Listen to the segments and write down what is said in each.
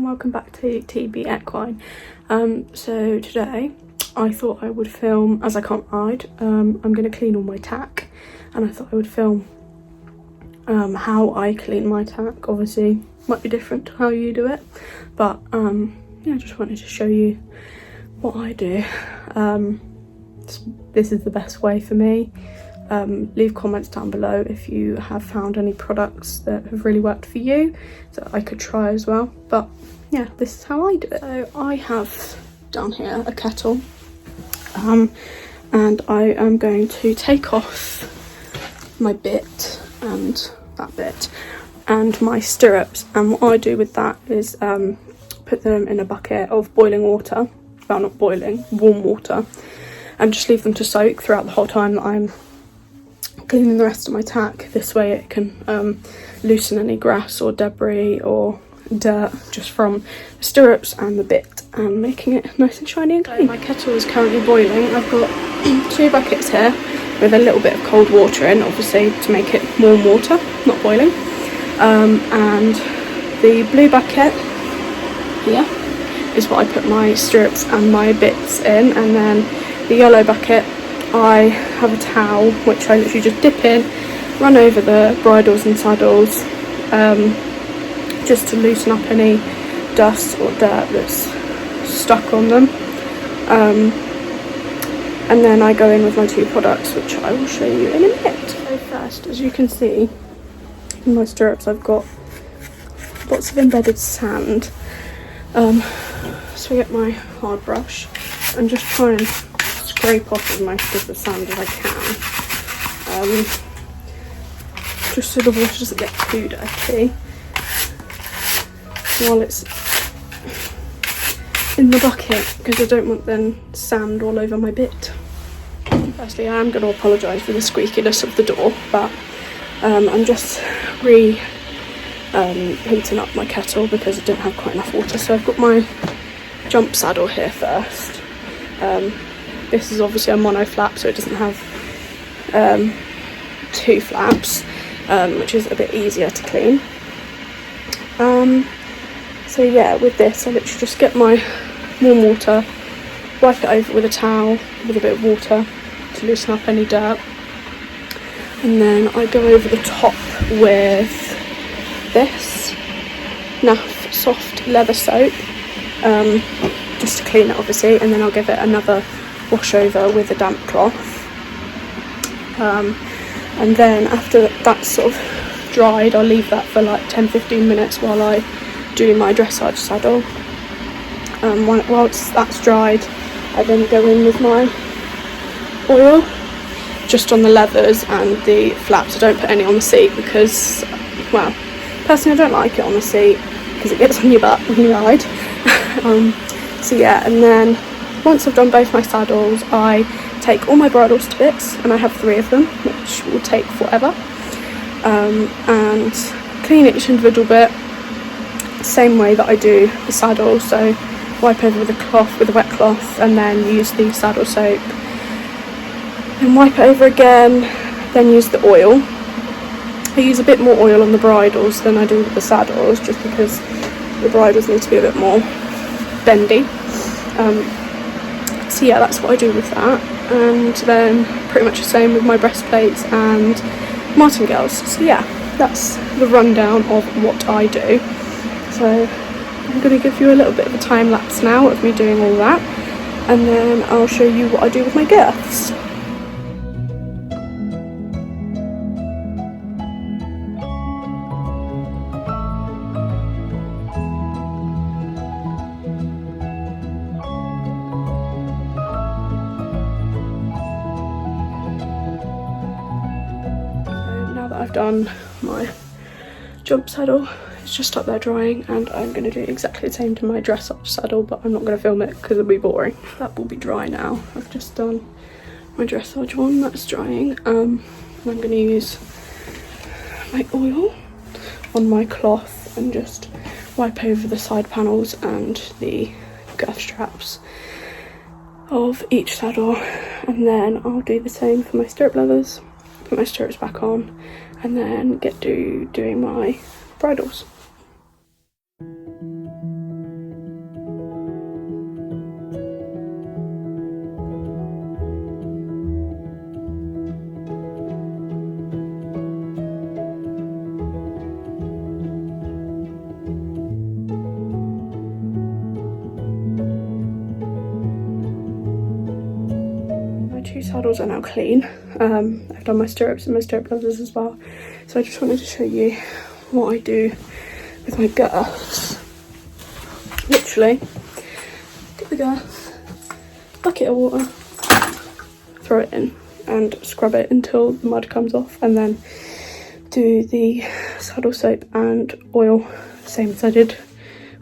welcome back to T.B Equine. So today I thought I would film, as I can't ride, I'm going to clean all my tack, and I thought I would film how I clean my tack. Obviously might be different to how you do it, but yeah, I just wanted to show you what I do. This is the best way for me. Leave comments down below if you have found any products that have really worked for you that I could try as well. But yeah, this is how I do it. So I have down here a kettle, and I am going to take off my bit and that bit and my stirrups, and what I do with that is put them in a bucket of boiling water, well, not boiling, warm water, and just leave them to soak throughout the whole time that I'm cleaning the rest of my tack. This way it can loosen any grass or debris or dirt just from the stirrups and the bit, and making it nice and shiny and clean. My kettle is currently boiling. I've got 2 buckets here with a little bit of cold water in, obviously to make it warm water, not boiling. And the blue bucket here is what I put my stirrups and my bits in, and then the yellow bucket I have a towel which I literally just dip in, run over the bridles and saddles, just to loosen up any dust or dirt that's stuck on them, and then I go in with my 2 products, which I will show you in a minute. So first, as you can see in my stirrups, I've got lots of embedded sand, so I get my hard brush and just try and scrape off as most of the sand as I can, just so the water doesn't get too dirty while it's in the bucket, because I don't want then sand all over my bit. Firstly, I am going to apologise for the squeakiness of the door, but I'm just heating up my kettle because I didn't have quite enough water. So I've got my jump saddle here first. This is obviously a mono flap, so it doesn't have 2 flaps, which is a bit easier to clean. So yeah, with this I literally just get my warm water, wipe it over with a towel with a bit of water to loosen up any dirt, and then I go over the top with this naff soft leather soap, just to clean it obviously, and then I'll give it another wash over with a damp cloth, and then after that's sort of dried, I'll leave that for like 10-15 minutes while I do my dressage saddle. Whilst that's dried, I then go in with my oil just on the leathers and the flaps. I don't put any on the seat because, well, personally I don't like it on the seat because it gets on your butt when you ride. So yeah, and then once I've done both my saddles, I take all my bridles to bits, and I have 3 of them, which will take forever, and clean each individual bit the same way that I do the saddle. So wipe over with a cloth, with a wet cloth, and then use the saddle soap, and wipe it over again, then use the oil. I use a bit more oil on the bridles than I do with the saddles, just because the bridles need to be a bit more bendy. So yeah, that's what I do with that, and then pretty much the same with my breastplates and martingales. So yeah, that's the rundown of what I do. So I'm going to give you a little bit of a time lapse now of me doing all that, and then I'll show you what I do with my girths. I've done my jump saddle, it's just up there drying, and I'm going to do exactly the same to my dressage saddle, but I'm not going to film it because it'll be boring. That will be dry now. I've just done my dressage one, that's drying, and I'm going to use my oil on my cloth and just wipe over the side panels and the girth straps of each saddle, and then I'll do the same for my stirrup leathers, put my stirrups back on, and then get to doing my bridles. two saddles are now clean. I've done my stirrups and my stirrup leathers as well. So I just wanted to show you what I do with my girths. Literally, get the girth, bucket of water, throw it in and scrub it until the mud comes off, and then do the saddle soap and oil, same as I did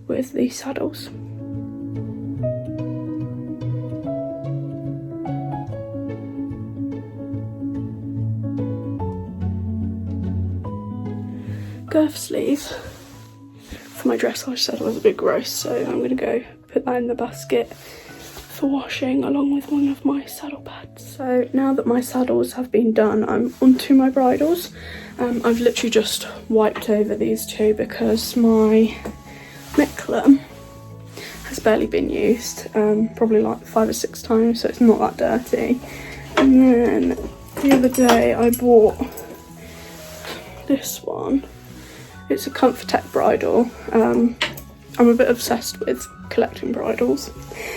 with the saddles. Girth sleeve for my dressage saddle was a bit gross, so I'm going to go put that in the basket for washing along with one of my saddle pads. So now that my saddles have been done, I'm onto my bridles. I've literally just wiped over these two because my Micklem has barely been used, probably like 5 or 6 times, so it's not that dirty. And then the other day I bought this one. It's a Tack bridle. I'm a bit obsessed with collecting bridles.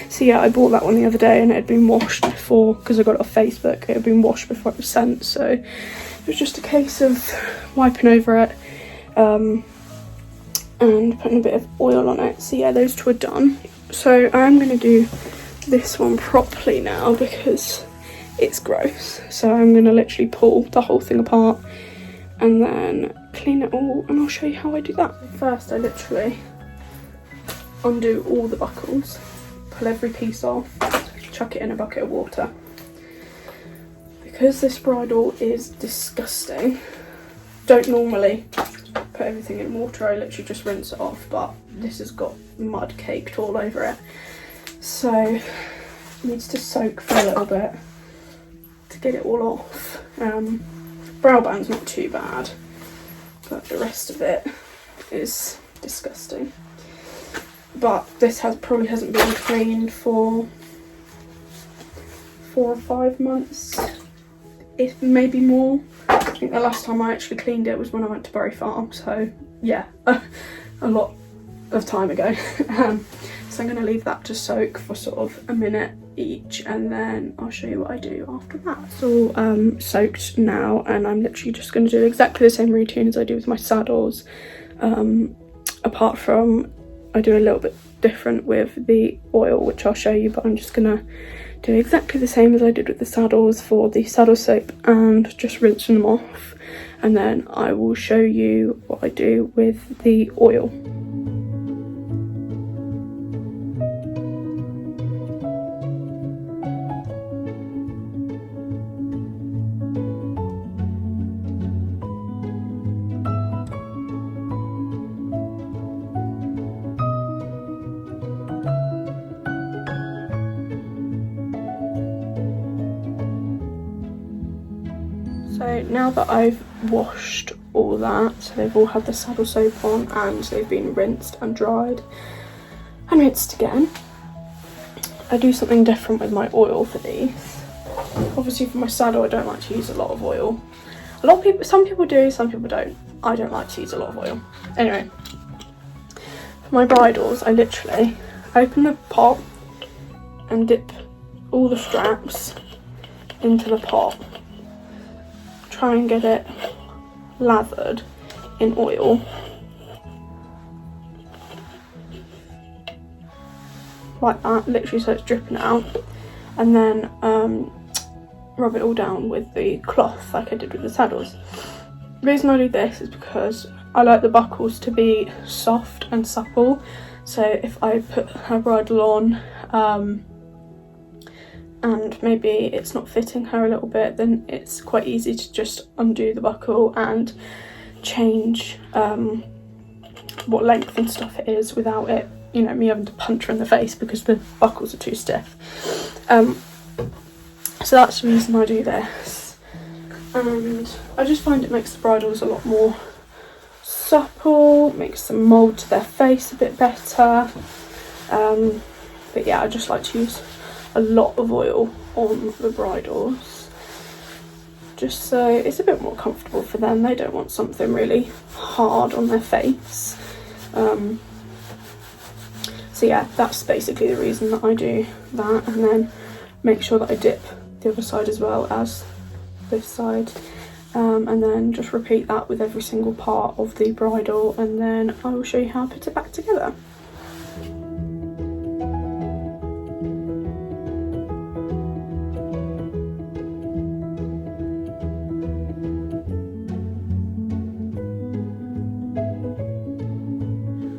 So yeah, I bought that one the other day and it had been washed before, because I got it off Facebook, it had been washed before it was sent, so it was just a case of wiping over it and putting a bit of oil on it. So yeah, those two are done. So I'm going to do this one properly now because it's gross. So I'm going to literally pull the whole thing apart and then clean it all, and I'll show you how I do that. First, I literally undo all the buckles, pull every piece off, chuck it in a bucket of water. Because this bridle is disgusting, don't normally put everything in water, I literally just rinse it off, but this has got mud caked all over it, so it needs to soak for a little bit to get it all off. Brow band's not too bad, but the rest of it is disgusting. But this probably hasn't been cleaned for 4 or 5 months, if maybe more. I think the last time I actually cleaned it was when I went to Bury Farm, so yeah, a lot of time ago. So I'm going to leave that to soak for sort of a minute each, and then I'll show you what I do after that. It's all soaked now, and I'm literally just going to do exactly the same routine as I do with my saddles, apart from I do a little bit different with the oil, which I'll show you, but I'm just going to do exactly the same as I did with the saddles for the saddle soap and just rinsing them off, and then I will show you what I do with the oil. So now that I've washed all that, so they've all had the saddle soap on and they've been rinsed and dried and rinsed again, I do something different with my oil for these. Obviously for my saddle I don't like to use a lot of oil. Some people do, some people don't. I don't like to use a lot of oil. Anyway, for my bridles I literally open the pot and dip all the straps into the pot. Try and get it lathered in oil, like that, literally, so it's dripping out, and then rub it all down with the cloth like I did with the saddles. The reason I do this is because I like the buckles to be soft and supple, so if I put her bridle on and maybe it's not fitting her a little bit, then it's quite easy to just undo the buckle and change what length and stuff it is without it, you know, me having to punch her in the face because the buckles are too stiff. So that's the reason I do this, and I just find it makes the bridles a lot more supple, makes them mould to their face a bit better. But yeah, I just like to use a lot of oil on the bridles just so it's a bit more comfortable for them. They don't want something really hard on their face. So yeah, that's basically the reason that I do that, and then make sure that I dip the other side as well as this side. And then just repeat that with every single part of the bridle, and then I will show you how I put it back together.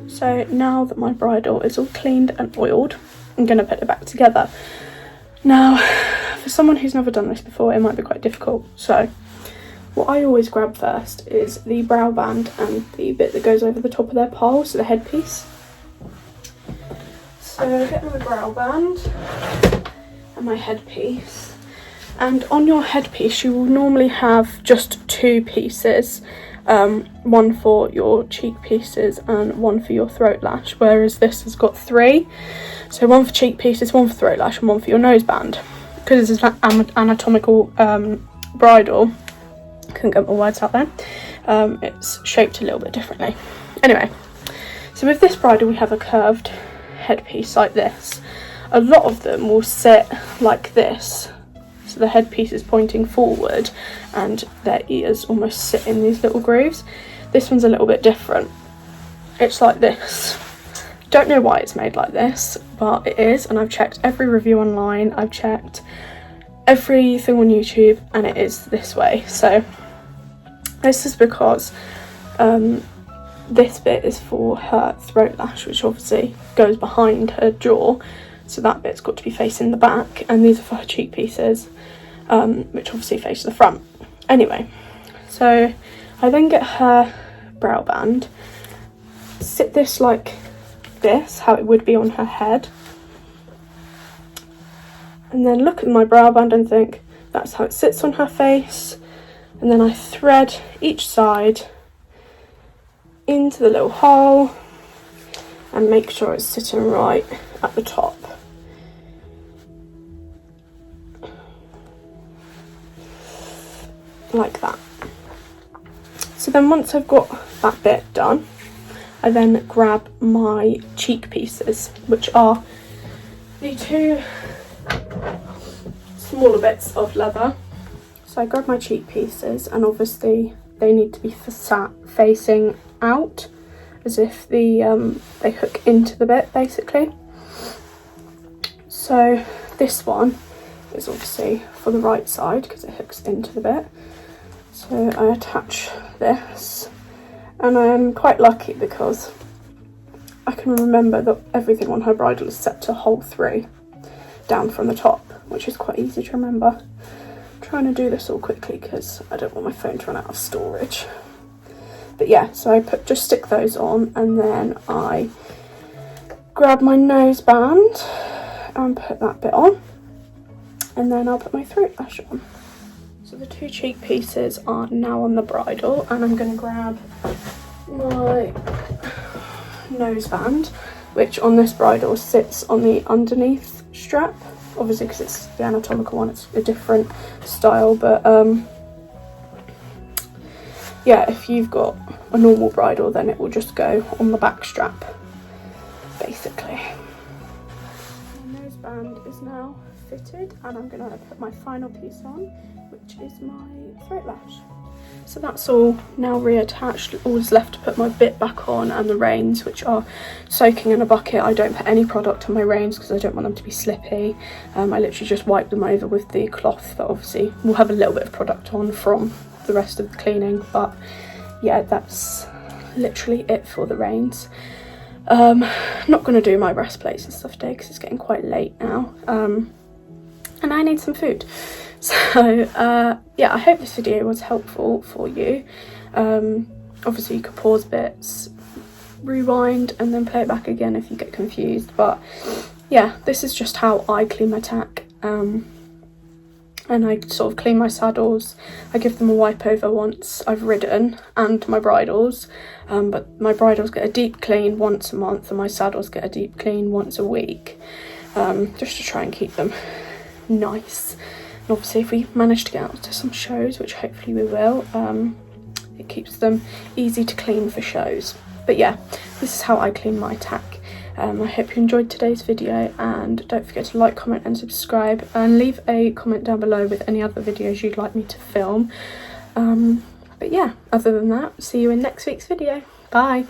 So now that my bridle is all cleaned and oiled, I'm going to put it back together. Now, for someone who's never done this before, it might be quite difficult. So what I always grab first is the brow band and the bit that goes over the top of their pole, so the headpiece. So get my brow band and my headpiece. And on your headpiece, you will normally have just 2 pieces. One for your cheek pieces and one for your throat lash, whereas this has got 3. So one for cheek pieces, one for throat lash, and one for your nose band. Because this is an anatomical bridle, couldn't get my words out there, it's shaped a little bit differently. Anyway, so with this bridle we have a curved headpiece like this. A lot of them will sit like this, so the headpiece is pointing forward and their ears almost sit in these little grooves. This one's a little bit different. It's like this. Don't know why it's made like this, but it is, and I've checked every review online, I've checked everything on YouTube, and it is this way. So this is because this bit is for her throat lash, which obviously goes behind her jaw, so that bit's got to be facing the back, and these are for her cheek pieces, which obviously face the front. Anyway, so I then get her brow band, sit this like this, how it would be on her head, and then look at my brow band and think that's how it sits on her face, and then I thread each side into the little hole and make sure it's sitting right at the top. Like that. So then once I've got that bit done, I then grab my cheek pieces, which are the 2 smaller bits of leather. So I grab my cheek pieces, and obviously they need to be sat facing out, as if they hook into the bit basically. So this one is obviously for the right side because it hooks into the bit. So I attach this, and I am quite lucky because I can remember that everything on her bridle is set to hole 3 down from the top, which is quite easy to remember. I'm trying to do this all quickly because I don't want my phone to run out of storage. But yeah, so I just stick those on, and then I grab my nose band and put that bit on, and then I'll put my throat lash on. So the 2 cheek pieces are now on the bridle, and I'm going to grab my nose band, which on this bridle sits on the underneath strap, obviously because it's the anatomical one, it's a different style, but yeah, if you've got a normal bridle then it will just go on the back strap basically. My nose band is now fitted, and I'm going to put my final piece on, which is my throat lash. So that's all now reattached. All is left to put my bit back on and the reins, which are soaking in a bucket. I don't put any product on my reins because I don't want them to be slippy. I literally just wipe them over with the cloth that obviously will have a little bit of product on from the rest of the cleaning, but yeah, that's literally it for the reins. I'm not going to do my breastplates and stuff today because it's getting quite late now, and I need some food. So yeah, I hope this video was helpful for you. Obviously you could pause bits, rewind, and then play it back again if you get confused, but yeah, this is just how I clean my tack. And I sort of clean my saddles. I give them a wipe over once I've ridden, and my bridles, but my bridles get a deep clean once a month and my saddles get a deep clean once a week, just to try and keep them nice. And obviously if we manage to get out to some shows, which hopefully we will, it keeps them easy to clean for shows. But yeah, this is how I clean my tack. I hope you enjoyed today's video, and don't forget to like, comment and subscribe, and leave a comment down below with any other videos you'd like me to film. But yeah, other than that, see you in next week's video. Bye.